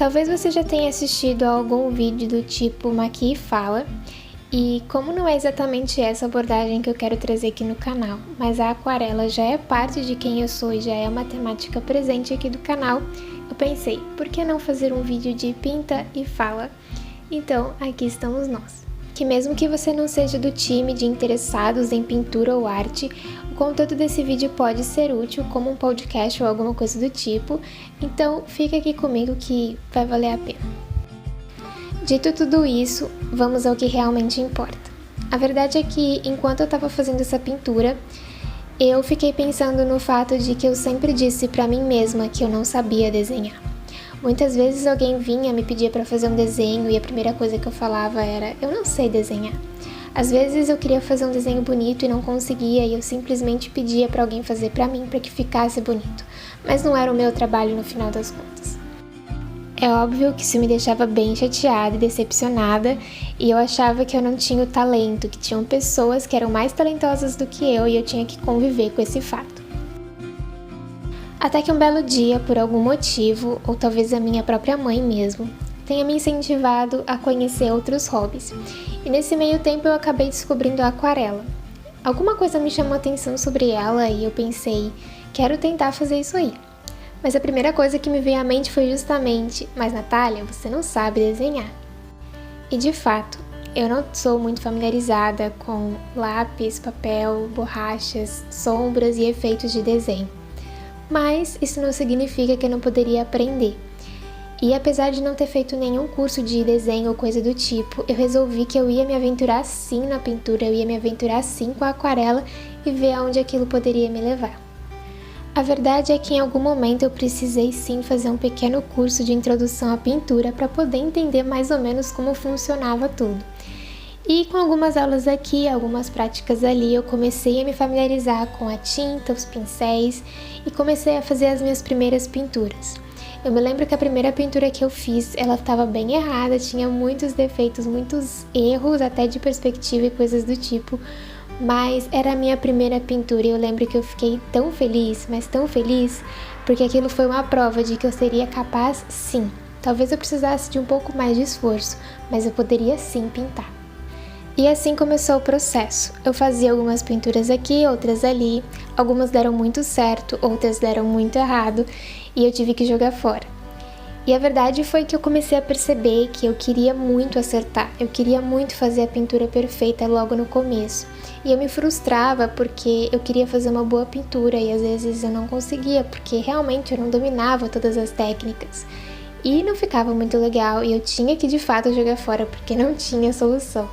Talvez você já tenha assistido a algum vídeo do tipo Maquie e Fala, e como não é exatamente essa abordagem que eu quero trazer aqui no canal, mas a aquarela já é parte de quem eu sou e já é uma temática presente aqui do canal, eu pensei, por que não fazer um vídeo de pinta e fala? Então, aqui estamos nós. Que mesmo que você não seja do time de interessados em pintura ou arte, o conteúdo desse vídeo pode ser útil como um podcast ou alguma coisa do tipo, então fica aqui comigo que vai valer a pena. Dito tudo isso, vamos ao que realmente importa. A verdade é que, enquanto eu estava fazendo essa pintura, eu fiquei pensando no fato de que eu sempre disse para mim mesma que eu não sabia desenhar. Muitas vezes alguém vinha me pedir para fazer um desenho e a primeira coisa que eu falava era: eu não sei desenhar. Às vezes eu queria fazer um desenho bonito e não conseguia e eu simplesmente pedia para alguém fazer para mim para que ficasse bonito, mas não era o meu trabalho no final das contas. É óbvio que isso me deixava bem chateada e decepcionada e eu achava que eu não tinha o talento, que tinham pessoas que eram mais talentosas do que eu e eu tinha que conviver com esse fato. Até que um belo dia, por algum motivo, ou talvez a minha própria mãe mesmo, tenha me incentivado a conhecer outros hobbies. E nesse meio tempo eu acabei descobrindo a aquarela. Alguma coisa me chamou a atenção sobre ela e eu pensei, quero tentar fazer isso aí. Mas a primeira coisa que me veio à mente foi justamente, mas Natália, você não sabe desenhar. E de fato, eu não sou muito familiarizada com lápis, papel, borrachas, sombras e efeitos de desenho. Mas isso não significa que eu não poderia aprender. E apesar de não ter feito nenhum curso de desenho ou coisa do tipo, eu resolvi que eu ia me aventurar sim na pintura, eu ia me aventurar sim com a aquarela e ver aonde aquilo poderia me levar. A verdade é que em algum momento eu precisei sim fazer um pequeno curso de introdução à pintura para poder entender mais ou menos como funcionava tudo. E com algumas aulas aqui, algumas práticas ali, eu comecei a me familiarizar com a tinta, os pincéis e comecei a fazer as minhas primeiras pinturas. Eu me lembro que a primeira pintura que eu fiz, ela estava bem errada, tinha muitos defeitos, muitos erros até de perspectiva e coisas do tipo, mas era a minha primeira pintura e eu lembro que eu fiquei tão feliz, mas tão feliz, porque aquilo foi uma prova de que eu seria capaz sim. Talvez eu precisasse de um pouco mais de esforço, mas eu poderia sim pintar. E assim começou o processo. Eu fazia algumas pinturas aqui, outras ali, algumas deram muito certo, outras deram muito errado e eu tive que jogar fora. E a verdade foi que eu comecei a perceber que eu queria muito acertar, eu queria muito fazer a pintura perfeita logo no começo. E eu me frustrava porque eu queria fazer uma boa pintura e às vezes eu não conseguia porque realmente eu não dominava todas as técnicas. E não ficava muito legal e eu tinha que de fato jogar fora porque não tinha solução.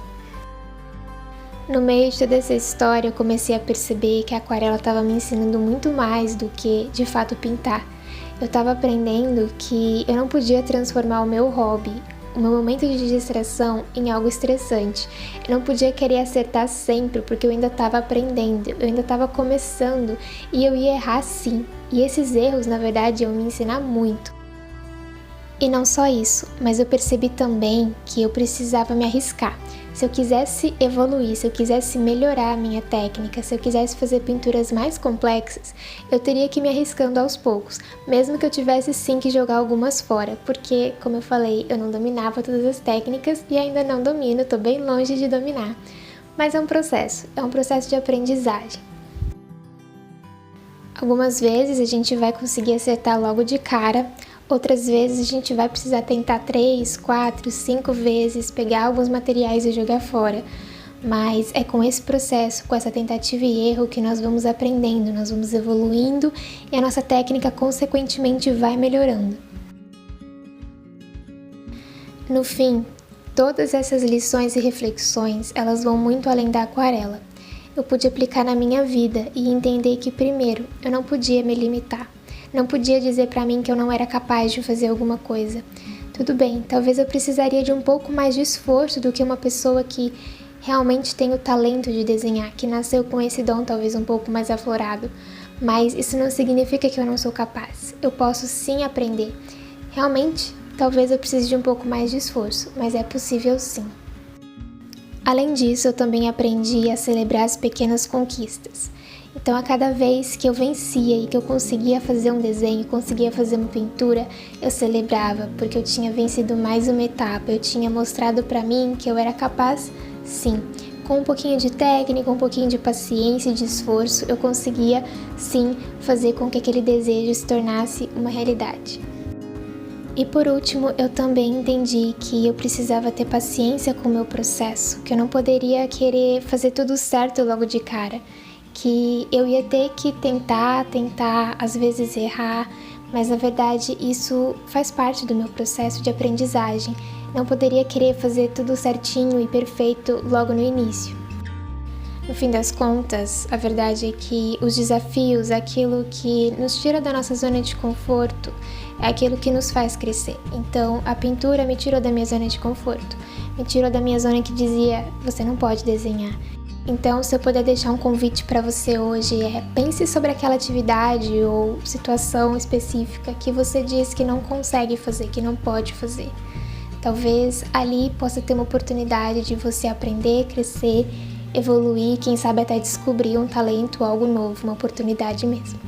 No meio de toda essa história, eu comecei a perceber que a aquarela estava me ensinando muito mais do que, de fato, pintar. Eu estava aprendendo que eu não podia transformar o meu hobby, o meu momento de distração, em algo estressante. Eu não podia querer acertar sempre, porque eu ainda estava aprendendo, eu ainda estava começando e eu ia errar sim. E esses erros, na verdade, iam me ensinar muito. E não só isso, mas eu percebi também que eu precisava me arriscar. Se eu quisesse evoluir, se eu quisesse melhorar a minha técnica, se eu quisesse fazer pinturas mais complexas, eu teria que ir me arriscando aos poucos, mesmo que eu tivesse sim que jogar algumas fora, porque, como eu falei, eu não dominava todas as técnicas e ainda não domino, estou bem longe de dominar. Mas é um processo de aprendizagem. Algumas vezes a gente vai conseguir acertar logo de cara, outras vezes a gente vai precisar tentar 3, 4, 5 vezes, pegar alguns materiais e jogar fora. Mas é com esse processo, com essa tentativa e erro que nós vamos aprendendo, nós vamos evoluindo e a nossa técnica consequentemente vai melhorando. No fim, todas essas lições e reflexões, elas vão muito além da aquarela. Eu pude aplicar na minha vida e entender que, primeiro, eu não podia me limitar. Não podia dizer pra mim que eu não era capaz de fazer alguma coisa. Tudo bem, talvez eu precisaria de um pouco mais de esforço do que uma pessoa que realmente tem o talento de desenhar, que nasceu com esse dom talvez um pouco mais aflorado. Mas isso não significa que eu não sou capaz. Eu posso sim aprender. Realmente, talvez eu precise de um pouco mais de esforço, mas é possível sim. Além disso, eu também aprendi a celebrar as pequenas conquistas. Então, a cada vez que eu vencia e que eu conseguia fazer um desenho, conseguia fazer uma pintura, eu celebrava, porque eu tinha vencido mais uma etapa, eu tinha mostrado para mim que eu era capaz, sim. Com um pouquinho de técnica, um pouquinho de paciência e de esforço, eu conseguia, sim, fazer com que aquele desejo se tornasse uma realidade. E por último, eu também entendi que eu precisava ter paciência com o meu processo, que eu não poderia querer fazer tudo certo logo de cara, que eu ia ter que tentar, às vezes errar, mas na verdade isso faz parte do meu processo de aprendizagem. Não poderia querer fazer tudo certinho e perfeito logo no início. No fim das contas, a verdade é que os desafios, aquilo que nos tira da nossa zona de conforto, é aquilo que nos faz crescer. Então, a pintura me tirou da minha zona de conforto, me tirou da minha zona que dizia, você não pode desenhar. Então, se eu puder deixar um convite para você hoje, pense sobre aquela atividade ou situação específica que você diz que não consegue fazer, que não pode fazer. Talvez ali possa ter uma oportunidade de você aprender, crescer, evoluir, quem sabe até descobrir um talento, algo novo, uma oportunidade mesmo.